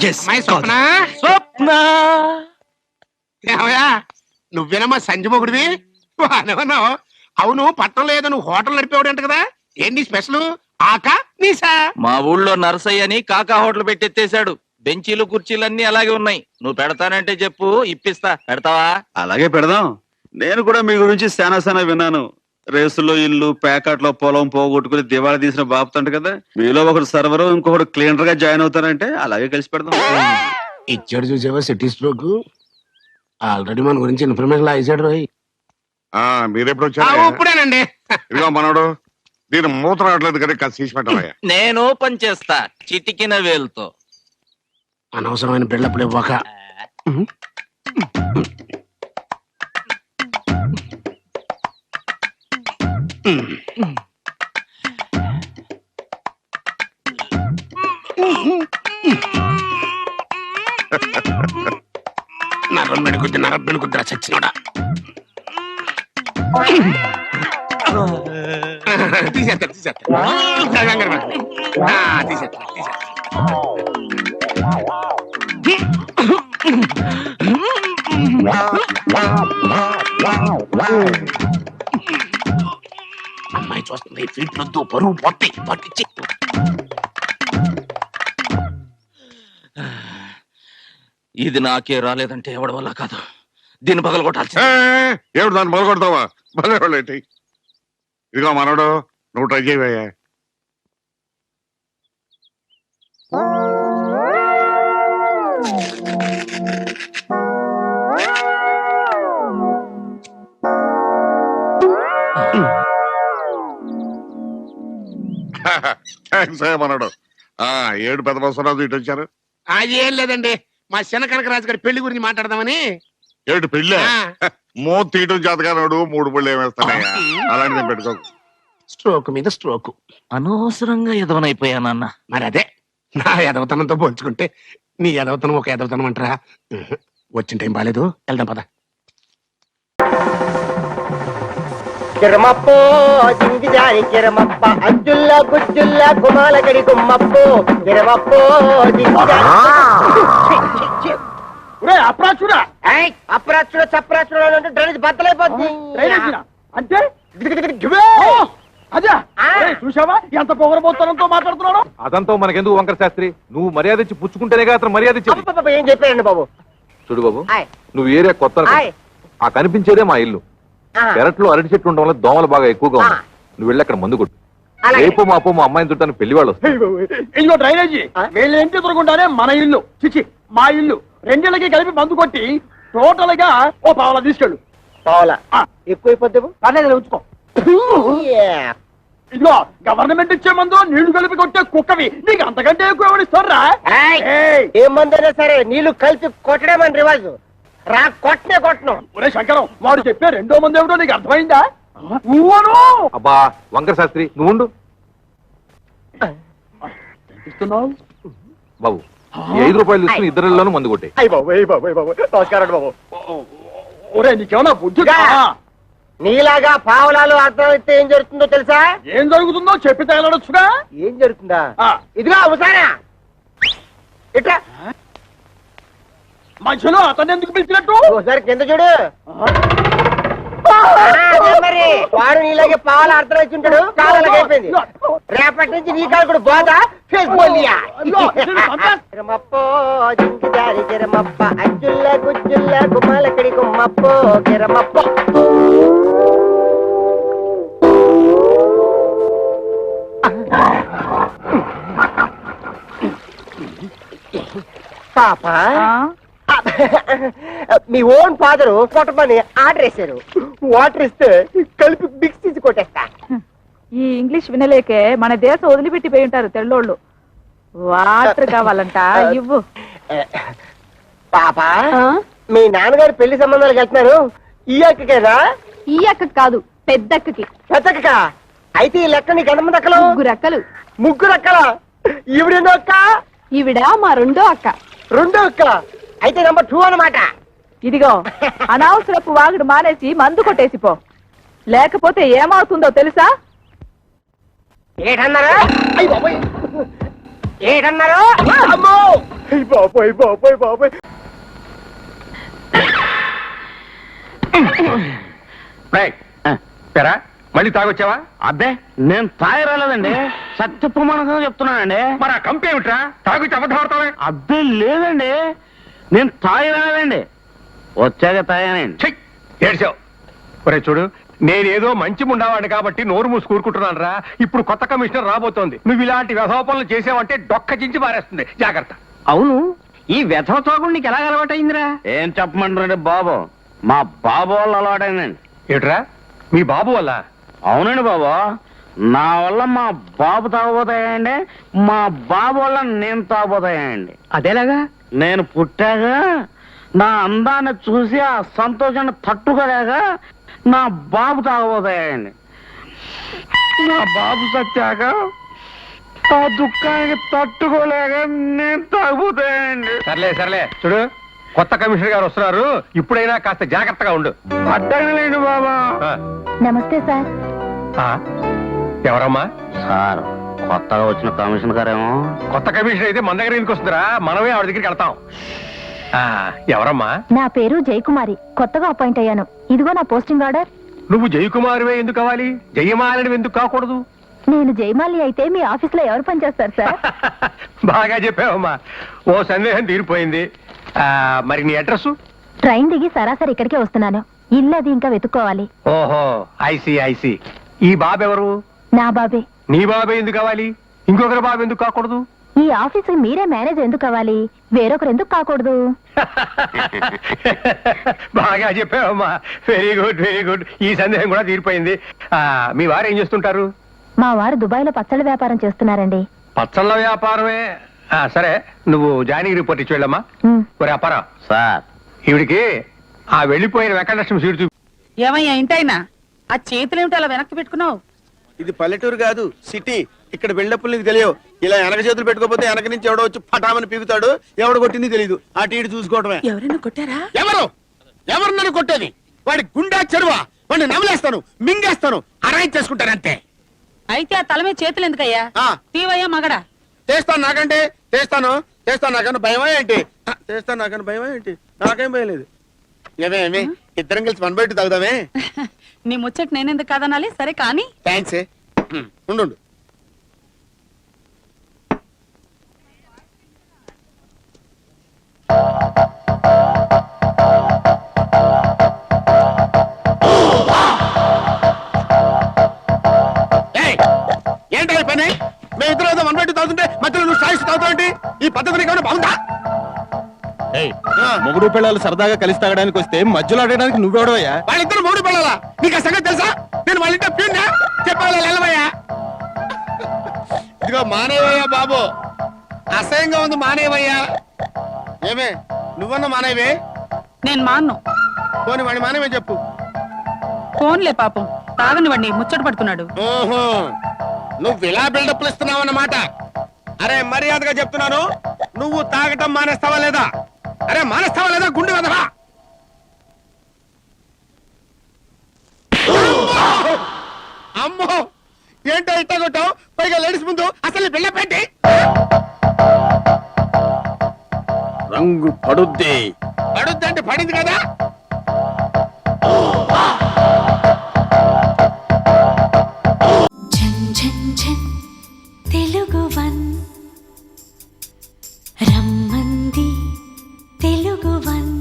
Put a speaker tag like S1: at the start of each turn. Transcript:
S1: అమ్మాయి స్వప్న
S2: స్వప్న
S1: ఏమయ్యా నువ్వేనమ్మా సంజమొగుడివి అనవన్నావు. అవును పట్టణంలో ఏదో నువ్వు హోటల్ నడిపేవాడంట కదా, ఏంటి స్పెషల్? ఆకా నీసా?
S2: మా ఊళ్ళో నరసయ్యని కాకా హోటల్ పెట్టెత్తేశాడు. బెంచీలు కుర్చీలన్నీ అలాగే ఉన్నాయి. నువ్వు పెడతానంటే చెప్పు, ఇప్పిస్తా. పెడతావా?
S3: అలాగే పెడదాం. నేను కూడా మీ గురించి శానా విన్నాను. రేసులో ఇల్లు, ప్యాకెట్లో పొలం పోగొట్టుకుని దివాళా తీసిన బాపుతంట కదా. మీలో ఒకడు సర్వరు, ఇంకొకడు క్లీనర్ గా జాయిన్ అవుతారంటే అలాగే కలిసి పెడదాం.
S1: ఇచ్చాడు చూసావా సిటీ స్ట్రోక్. ఆల్రెడీ మన గురించి ఇన్ఫర్మేషన్ లాగేశాడు రోయ్.
S4: మీరెప్పుడు వచ్చారు?
S1: ఇప్పుడేనండి.
S4: ఇదిగో మనోడు, దీని మూత రావట్లేదు కదా, కాస్త తీసి పెట్టవయ్యా.
S2: నేను ఓపెన్ చేస్తా చిటికిన వేలుతో.
S1: అనవసరమైన బిల్డప్లు ఇవ్వక. నరం పెడుకుద్ది, నరం పెడుకుద్దిరా చచ్చినోడా. తీసేస్తా అమ్మాయి చూస్తుంది. ఫీట్ వద్దు, పరువు పొట్టి పట్టించి.
S2: ఇది నాకే రాలేదంటే ఎవడి వల్ల కాదు. దీన్ని పగల కొట్టాల్సి.
S4: ఏమిటి దాన్ని మొదలు కొడతావా? మొదలు ఏంటి? ఇదిగో మనోడు, నువ్వు ట్రై చేయవయ్యా. థ్యాంక్స్ మనోడు. 7 పెద్ద బస్సు ఇటు వచ్చారు.
S1: అది ఏం లేదండి, మా చిన్న కనకరాజు గారి పెళ్లి గురించి మాట్లాడదామని.
S4: ఏమిటి పెళ్ళి? మో తీయటం చేతగానాడు, 3 పళ్ళు ఏమేస్తానయ్యా. అలాంటిది పెట్టుకోకు.
S1: స్ట్రోక్ మీద స్ట్రోక్.
S2: అనవసరంగా ఎదవనైపోయానన్న.
S1: మరి అదే నా ఎదవతనంతో పోల్చుకుంటే నీ ఎదవతనం ఒక ఎదవతనం అంటారా? వచ్చిన టైం బాలేదు, వెళ్దాం పద.
S5: కిరమప్పో జింగి జారి కిరమప్ప అజ్జుల్ల గుజ్జుల్ల గుమాలగడి గుమ్మప్పో కిరమప్పో జింగి జారి అప్రాచుడా అప్రాచుడ చప్రాచుడ అంటే డ్రైనేజ్ బద్దలైపోద్ది.
S6: అంటే అదే చూసావా ఎంత పొగరబోత్తనంతో మాట్లాడుతున్నాడు. అదంతా మనకెందుకు వంకర శాస్త్రి, నువ్వు మర్యాద ఇచ్చి పుచ్చుకుంటేనే అతను మర్యాద ఇచ్చి.
S5: ఏం చెప్పారండి బాబు?
S6: చూడు బాబు, నువ్వు ఏరియా కొత్త, ఆ కనిపించేదే మా ఇల్లు. పెరట్లో అరటి చెట్టు ఉండడం వల్ల దోమలు బాగా ఎక్కువగా ఉన్నాయి. నువ్వు వెళ్ళి అక్కడ మందు కొట్టు. రేపు మాపో మా అమ్మాయిని చుట్టాను పెళ్లి వాళ్ళు వస్తారు. ఇదిగో డ్రైనేజీ వీళ్ళ ఇంటి దొరకుండానే మన ఇల్లు చిచి మా ఇల్లు రెండిళ్ళకి కలిపి మందు కొట్టి టోటల్ గా ఓ పావలా తీసుకెళ్ళు.
S5: పావలా ఎక్కువైపోద్ది,
S6: పర్లేదు ఉంచుకో. ఇదిగో గవర్నమెంట్ ఇచ్చే మందు నీళ్లు కలిపి కొట్టే కుక్కవి నీకు అంతకంటే ఎక్కువ ఎవరిస్తారా?
S5: ఏం మందైనా సరే నీళ్లు కలిపి కొట్టడం అని రివాజు. రా కొట్టనే కొట్టను.
S6: ఒరే శంకరం, వాడు చెప్పే రెండో మంది ఏమిటో నీకు అర్థమైందా? అబ్బా వంకర శాస్త్రి నువ్వు ఇస్తున్నావు బాబు. 5 రూపాయలు ఇస్తున్న ఇద్దరిలోనూ మందు కొట్టే.
S5: అయ్యి బాబు, అయ్యి బాబు, అయ్యి బాబు, నమస్కారం బాబు.
S6: ఒరే నీకేమన్నా బుద్ధి?
S5: నీలాగా పావులాలు అర్థమైతే ఏం జరుగుతుందో తెలుసా?
S6: ఏం జరుగుతుందో చెప్పి తగలడొచ్చుగా.
S5: ఏం జరుగుతుందా? ఇదిగా అవసానా ఇట్లా
S6: మధ్యలో అతను ఎందుకు పిలిచినట్టు?
S5: ఒకసారి కింద చూడు. మరి వాడు నీలాగే పావులు అర్థం వచ్చి ఉంటాడు. కావాలైపోయింది. రేపటి నుంచి నీ కాలు కూడా బోదా కిరమప్పో జింకి జారి కిరమప్ప అజ్జుల్ల గుజ్జుల్ల గుమ్మాలకడి గుమ్మప్పో కిరమప్పో. పాప, మీ ఓన్ ఫాదరు కొట్టమని ఆర్డర్ వేశారు. వాటర్ ఇస్తే కలిపి మిక్స్ తీసి కొట్టేస్తా.
S7: ఈ ఇంగ్లీష్ వినలేకే మన దేశం వదిలిపెట్టి పోయి ఉంటారు తెల్లోళ్ళు. వాటర్ కావాలంట, ఇవ్వు.
S5: పాప, మీ నాన్నగారు పెళ్లి సంబంధాలకు వెళ్తున్నారు. ఈ అక్కకేనా?
S7: ఈ అక్క కాదు, పెద్దక్కకి.
S5: పెద్దక్క అయితే ఈ లెక్క నీకు ఎంతమంది అక్కలు?
S7: 3 అక్కలు.
S5: 3 అక్కల? ఈవిడెన్నో అక్క?
S7: ఈవిడ మా రెండో అక్క.
S5: రెండో అక్క అయితే నంబర్ 2 అన్నమాట.
S7: ఇదిగో అనవసరపు వాగుడు మానేసి మందు కొట్టేసి పో, లేకపోతే ఏమవుతుందో తెలుసా?
S5: ఏటన్నారు? ఏటన్నారు? అమ్మో బాబోయ్ బాబోయ్ బాబోయ్.
S1: మళ్ళీ తాగొచ్చావా?
S8: అబ్బే నేను తాగి రాలేదండి, సత్య ప్రమాణంగా చెప్తున్నానండి.
S1: మరి ఆ కంపెనీ ఏమిట్రా? తాగుచ్చి అబద్ధం ఆడతావే?
S8: అబ్బే లేదండి, నేను తాగి రాలేదండి, వచ్చాక తాగానండి.
S1: ఏడ్చావు. ఒరే చూడు, నేనేదో మంచి ముండావాడిని కాబట్టి నోరు మూసి కూరుకుంటున్నాను రా. ఇప్పుడు కొత్త కమిషనర్ రాబోతోంది. నువ్వు ఇలాంటి వ్యధోపనలు చేసావంటే డొక్క చించి పారేస్తుంది. జాగ్రత్త.
S8: అవును, ఈ వ్యధ తాగుడు నీకు ఎలా అలవాటైందిరా? ఏం చెప్పమంటారండి బాబు, మా బాబు వాళ్ళు అలవాటైందండి.
S1: ఏట్రా మీ బాబు వల్ల?
S8: అవునండి బాబు, నా వల్ల మా బాబు తాగబోతాయండి, మా బాబు వల్ల నేను తాగబోతాయండి.
S5: అదేలాగా?
S8: నేను పుట్టాక నా అందాన్ని చూసి ఆ సంతోషాన్ని తట్టుకోలేక నా బాబు తాగబోతాయండి. నా బాబు సత్యాక ఆ దుఃఖానికి తట్టుకోలేక నేను తాగబోతాయండి.
S1: సర్లే సర్లే, చూడు కొత్త కమిషనర్ గారు వస్తున్నారు. ఇప్పుడైనా కాస్త జాగ్రత్తగా ఉండు.
S8: అడ్డగలేండి బాబా.
S7: నమస్తే సార్.
S1: ఎవరమ్మా?
S8: సార్, కొత్తగా వచ్చిన కమిషన్ గారేమో.
S1: కొత్త కమిషనర్ అయితే మన దగ్గర ఎందుకు వస్తుందిరా? మనమే ఆవిడ దగ్గరికి వెళ్తాం. ఎవరమ్మా?
S7: నా పేరు జయకుమారి, కొత్తగా అపాయింట్ అయ్యాను. ఇదిగో నా పోస్టింగ్ ఆర్డర్.
S1: నువ్వు జయకుమారివే ఎందుకు కావాలి? జయమాలిని ఎందుకు కాకూడదు?
S7: నేను జయమాలి అయితే మీ ఆఫీస్ లో ఎవరు పనిచేస్తారు సార్?
S1: బాగా చెప్పావమ్మా, ఓ సందేహం తీరిపోయింది. మరి నీ అడ్రస్?
S7: ట్రైన్ దిగి సరాసరి ఇక్కడికే వస్తున్నాను. ఇల్లు అది ఇంకా వెతుక్కోవాలి.
S1: ఓహో, ఐసి ఐసి. ఈ బాబు ఎవరు?
S7: నా బాబే.
S1: నీ బాబే ఎందుకు కావాలి? ఇంకొకరి బాబు ఎందుకు కాకూడదు?
S7: ఈ ఆఫీస్ మీరే మేనేజర్ ఎందుకు కావాలి? వేరొకరు ఎందుకు కాకూడదు?
S1: బాగా చెప్పావమ్మా, వెరీ గుడ్ వెరీ గుడ్. ఈ సందేహం కూడా తీరిపోయింది. మీ వారు ఏం చేస్తుంటారు?
S7: మా వారు దుబాయ్ లో పచ్చళ్ళ వ్యాపారం చేస్తున్నారండి.
S1: పచ్చళ్ళ వ్యాపారమే. సరే, నువ్వు జాయినింగ్ రిపోర్ట్ ఇచ్చి వెళ్ళమ్మా. ఒరే అప్పారా,
S8: సార్,
S1: ఈవిడికి ఆ వెళ్ళిపోయిన వెంకటలక్ష్మి సీటు చూపి.
S9: ఏమయ్యా ఇంటైనా ఆ చేతులు ఏమిటి అలా వెనక్కి పెట్టుకున్నావు?
S10: ఇది పల్లెటూరు కాదు, సిటీ. ఇక్కడ బిల్డప్లు నీకు తెలియవు. ఇలా వెనక చేతులు పెట్టుకోపోతే వెనక నుంచి ఎవడో వచ్చి పటామని పీగుతాడు. ఎవడు కొట్టింది తెలీదు. ఆ టీడు చూసుకోవటమే.
S9: ఎవరైనా కొట్టారా?
S1: ఎవరు నన్ను కొట్టేది? వాడి గుండా చెరువా? వాడిని నమలేస్తాను, మింగేస్తాను, అరేంజ్ చేసుకుంటానంతే.
S9: అయితే ఆ తల మీద చేతులు ఎందుకయ్యా? తీవయ్యా మగడా.
S1: చేస్తాను నాకంటే చేస్తాను నాకన్నా భయమా ఏంటి? చేస్తాను నాకన్నా భయమా ఏంటి? నాకేం భయం లేదు. ఏమే ఇద్దరం కలిసి 1 బయట తాగుదామే?
S9: నీ ముచ్చట నేనెందుకు కాదనాలి? సరే కానీ.
S1: థ్యాంక్స్. ఉండు. ఏంటి పని? మేమిద్దరం ఏదో 1 బయట తాగుతుంటే మధ్యలో నువ్వు సాయిస్తూ తాగుతావు. ఈ పద్ధతి నీకు బాగుందా?
S10: మొగుడు పిల్లలు సరదాగా కలిసి తాగడానికి వస్తే మధ్యలో అడగడానికి నువ్వెవడవయ్యా?
S1: వాళ్ళిద్దరు మొగుడు పిల్లలా? నీకు ఆ సంగతి తెలుసా? నేను వాళ్ళ ఇంట్లో ప్యూన్నా? చెప్పాలి వెళ్ళవయ్యా. ఇదిగో మానేవయ్యా బాబు, అసహ్యంగా ఉంది, మానేవయ్యా. ఏమే నువ్వన్నా మానేవే?
S9: నేను మాన్ను.
S1: పోనీ వాడి మానేవే చెప్పు.
S9: ఫోన్లే పాపం, తాగని వాడిని ముచ్చట పడుతున్నాడు.
S1: ఓహో, నువ్వు ఇలా బిల్డప్లు ఇస్తున్నావు అన్నమాట. అరే మర్యాదగా చెప్తున్నాను, నువ్వు తాగటం మానేస్తావా లేదా? అరే మానేస్తావా లేదా? గుండె వదరా. అమ్మో, ఏంటో ఇట్ట కొట్టావు? పైగా లేడీస్ ముందు అసలు బిళ్ళ పెట్టి.
S10: రంగు పడుద్ది.
S1: పడుద్దంటే పడింది కదా.
S11: తెలుగువన్ రమ్మంది తెలుగువన్.